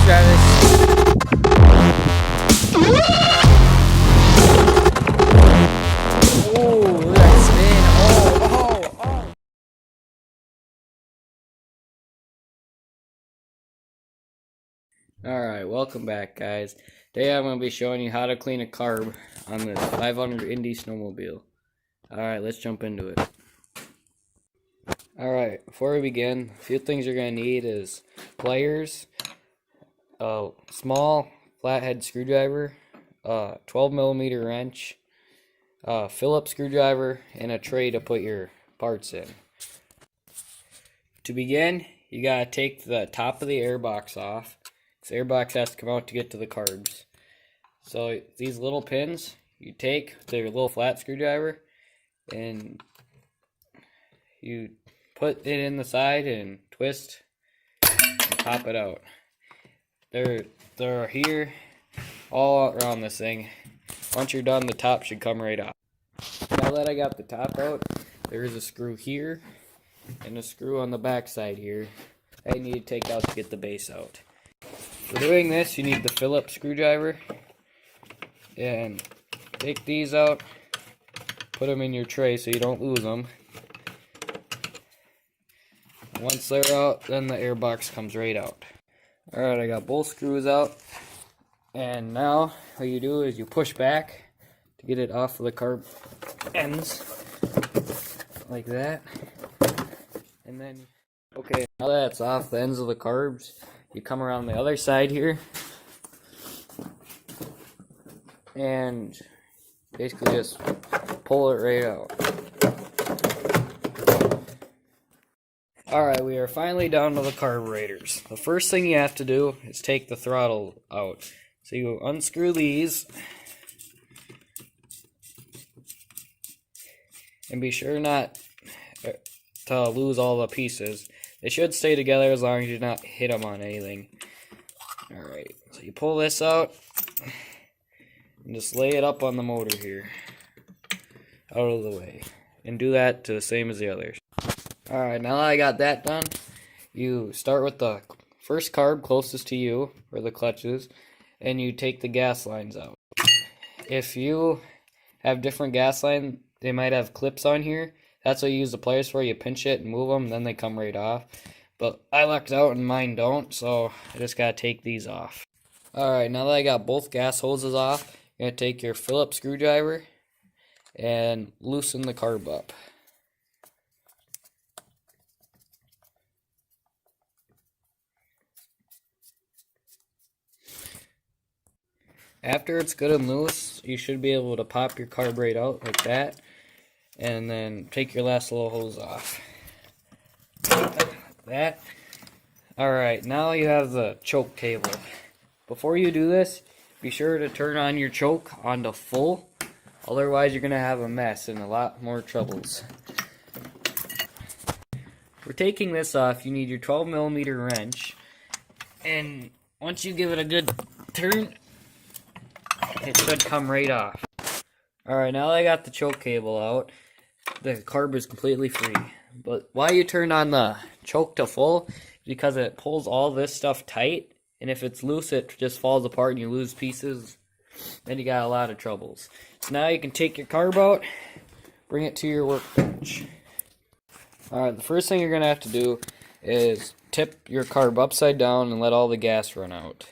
Thanks, Travis. Oh, look at that spin. Oh. Alright, welcome back, guys. Today I'm going to be showing you how to clean a carb on this 500 Indy snowmobile. Alright, let's jump into it. Alright, before we begin, a few things you're going to need is pliers, a small flathead screwdriver, a 12mm wrench, a Phillips screwdriver, and a tray to put your parts in. To begin, you got to take the top of the airbox off. This airbox has to come out to get to the carbs. So these little pins you take with your little flat screwdriver and you put it in the side and twist and pop it out. They're here all around this thing. Once you're done, the top should come right off. Now that I got the top out, there is a screw here and a screw on the back side here that you need to take out to get the base out. For doing this, you need the Phillips screwdriver, and take these out, put them in your tray so you don't lose them. Once they're out, then the airbox comes right out. Alright, I got both screws out, and now what you do is you push back to get it off of the carb ends, like that. And then, okay, now that it's off the ends of the carbs, you come around the other side here and basically just pull it right out. Alright, we are finally down to the carburetors. The first thing you have to do is take the throttle out. So you unscrew these and be sure not to lose all the pieces. They should stay together as long as you do not hit them on anything. Alright, so you pull this out and just lay it up on the motor here, out of the way. And do that to the same as the others. Alright, now that I got that done, you start with the first carb closest to you, where the clutch is, and you take the gas lines out. If you have different gas lines, they might have clips on here. That's what you use the pliers for. You pinch it and move them, then they come right off. But I lucked out and mine don't, so I just gotta take these off. Alright, now that I got both gas hoses off, you're gonna take your Phillips screwdriver and loosen the carb up. After it's good and loose, you should be able to pop your carb right out like that. And then take your last little hose off. Like that. Alright, now you have the choke cable. Before you do this, be sure to turn on your choke onto full. Otherwise, you're going to have a mess and a lot more troubles. For taking this off, you need your 12mm wrench. And once you give it a good turn, it should come right off. Alright, now that I got the choke cable out, the carb is completely free. But why you turn on the choke to full is because it pulls all this stuff tight, and if it's loose it just falls apart and you lose pieces. Then you got a lot of troubles. So now you can take your carb out, bring it to your workbench. Alright, the first thing you're going to have to do is tip your carb upside down and let all the gas run out.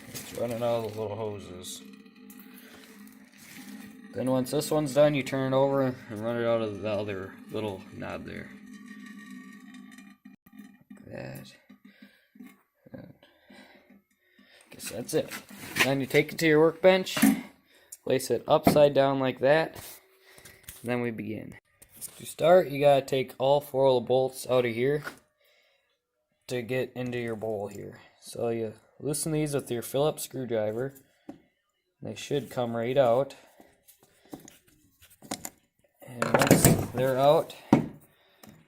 It's running out of the little hoses. Then once this one's done, you turn it over and run it out of the other little knob there. Like that. And I guess that's it. Then you take it to your workbench, place it upside down like that, and then we begin. To start, you gotta take all 4 of the bolts out of here to get into your bowl here. So you loosen these with your Phillips screwdriver. They should come right out. And once they're out,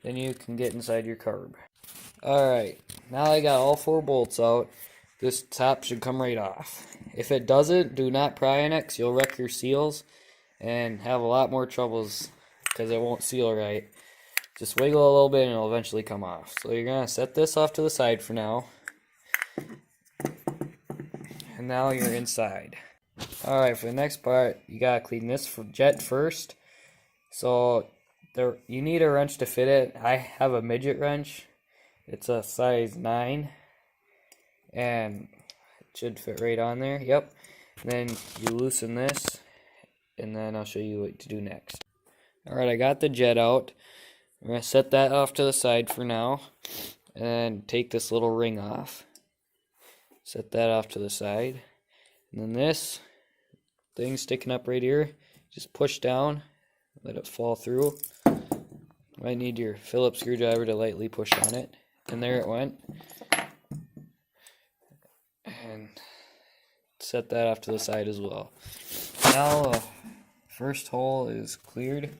then you can get inside your carb. Alright, now I got all 4 bolts out. This top should come right off. If it doesn't, do not pry on it, 'cause you'll wreck your seals and have a lot more troubles because it won't seal right. Just wiggle a little bit and it'll eventually come off. So you're going to set this off to the side for now. And now you're inside. Alright, for the next part, you got to clean this jet first. So you need a wrench to fit it. I have a midget wrench. It's a size 9. And it should fit right on there. Yep. And then you loosen this. And then I'll show you what to do next. Alright, I got the jet out. I'm going to set that off to the side for now. And take this little ring off. Set that off to the side. And then this thing sticking up right here, just push down. Let it fall through. Might need your Phillips screwdriver to lightly push on it. And there it went. And set that off to the side as well. Now, first hole is cleared. You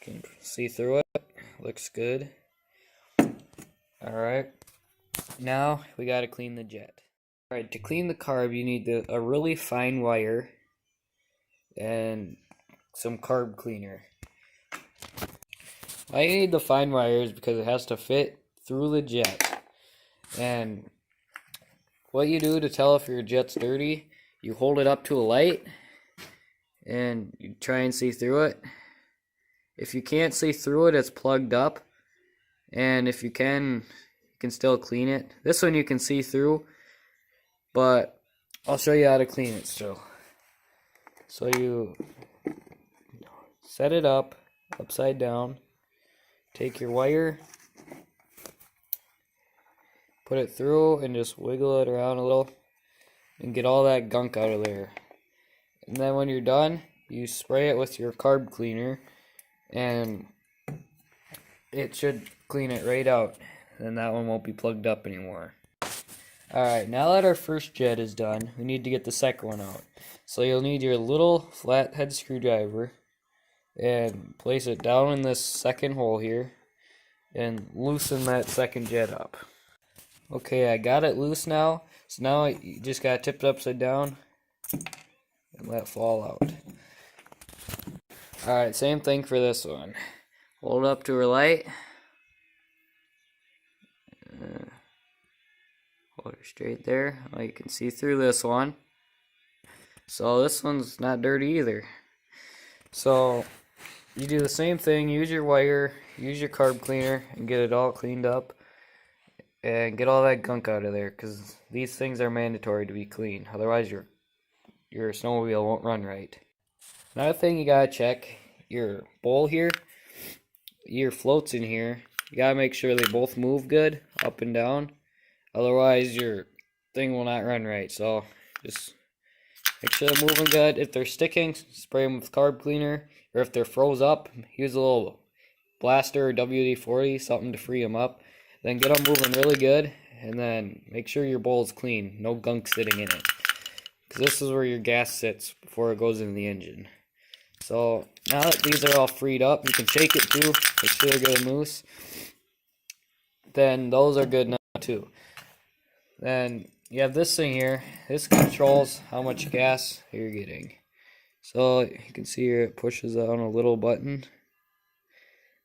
can see through it. Looks good. Alright. Now, we got to clean the jet. Alright, to clean the carb, you need a really fine wire and some carb cleaner. Why you need the fine wire is because it has to fit through the jet. And what you do to tell if your jet's dirty, you hold it up to a light and you try and see through it. If you can't see through it, it's plugged up. And if you can still clean it. This one you can see through, but I'll show you how to clean it still. So you set it up upside down. Take your wire, put it through, and just wiggle it around a little and get all that gunk out of there. And then when you're done, you spray it with your carb cleaner and it should clean it right out. And that one won't be plugged up anymore. Alright, now that our first jet is done, we need to get the second one out. So you'll need your little flathead screwdriver and place it down in this second hole here and loosen that second jet up. Okay, I got it loose now. So now you just gotta tip it upside down and let it fall out. Alright, same thing for this one. Hold it up to her light. Hold her straight there. Well, you can see through this one. So this one's not dirty either. So you do the same thing. Use your wire, use your carb cleaner, and get it all cleaned up. And get all that gunk out of there, because these things are mandatory to be clean. Otherwise your snowmobile won't run right. Another thing you gotta check, your bowl here, your floats in here, you gotta make sure they both move good, up and down. Otherwise your thing will not run right. So just make sure they're moving good. If they're sticking, spray them with carb cleaner. Or if they're froze up, use a little blaster or WD-40, something to free them up. Then get them moving really good, and then make sure your bowl is clean, no gunk sitting in it. Because this is where your gas sits before it goes in the engine. So now that these are all freed up, you can shake it too, make sure they're good and loose. Then those are good now too. Then you have this thing here. This controls how much gas you're getting. So you can see here it pushes on a little button.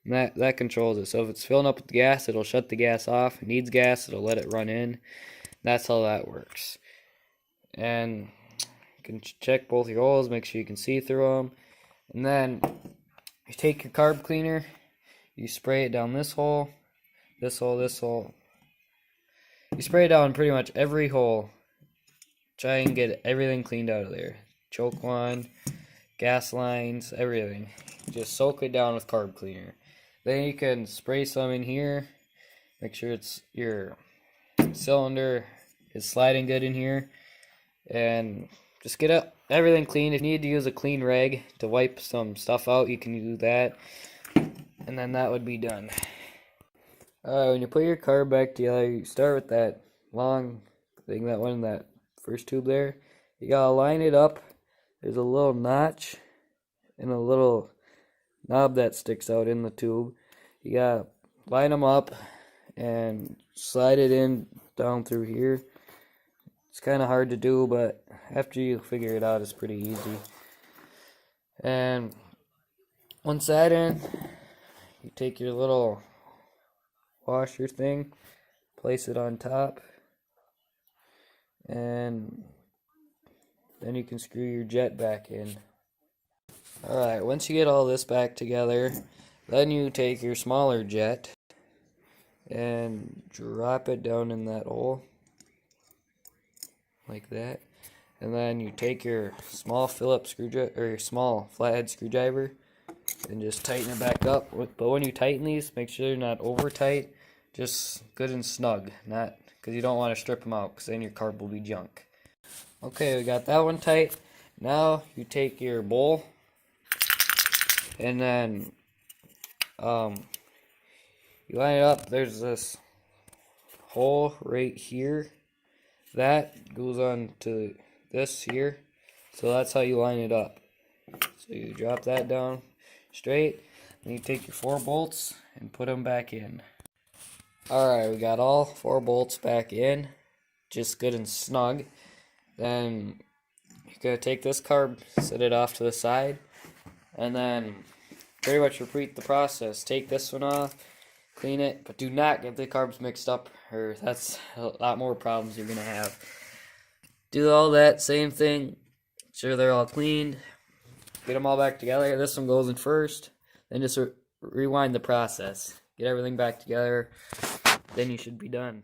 And that controls it. So if it's filling up with gas, it'll shut the gas off. If it needs gas, it'll let it run in. That's how that works. And you can check both your holes, make sure you can see through them. And then you take your carb cleaner, you spray it down this hole, this hole, this hole. You spray it down pretty much every hole. Try and get everything cleaned out of there. Choke line, gas lines, everything. Just soak it down with carb cleaner. Then you can spray some in here. Make sure it's your cylinder is sliding good in here. And just get everything clean. If you need to use a clean rag to wipe some stuff out, you can do that. And then that would be done. When you put your carb back together, you start with that long thing that went in that first tube there. You gotta line it up. There's a little notch and a little knob that sticks out in the tube. You gotta line them up and slide it in down through here. It's kind of hard to do, but after you figure it out, it's pretty easy. And once that in, you take your little washer thing, place it on top, and then you can screw your jet back in. Alright, once you get all this back together, then you take your smaller jet and drop it down in that hole, like that. And then you take your small Phillips screwdriver, or your small flathead screwdriver, and just tighten it back up. But when you tighten these, make sure they're not over tight, just good and snug, not because you don't want to strip them out, because then your carb will be junk. Okay, we got that one tight. Now you take your bowl, and then you line it up. There's this hole right here that goes on to this here, so that's how you line it up. So you drop that down straight, and you take your 4 bolts and put them back in. Alright, we got all 4 bolts back in, just good and snug. Then you're going to take this carb, set it off to the side, and then pretty much repeat the process. Take this one off, clean it, but do not get the carbs mixed up, or that's a lot more problems you're going to have. Do all that, same thing, make sure they're all cleaned, get them all back together. This one goes in first, then just rewind the process. Get everything back together, then you should be done.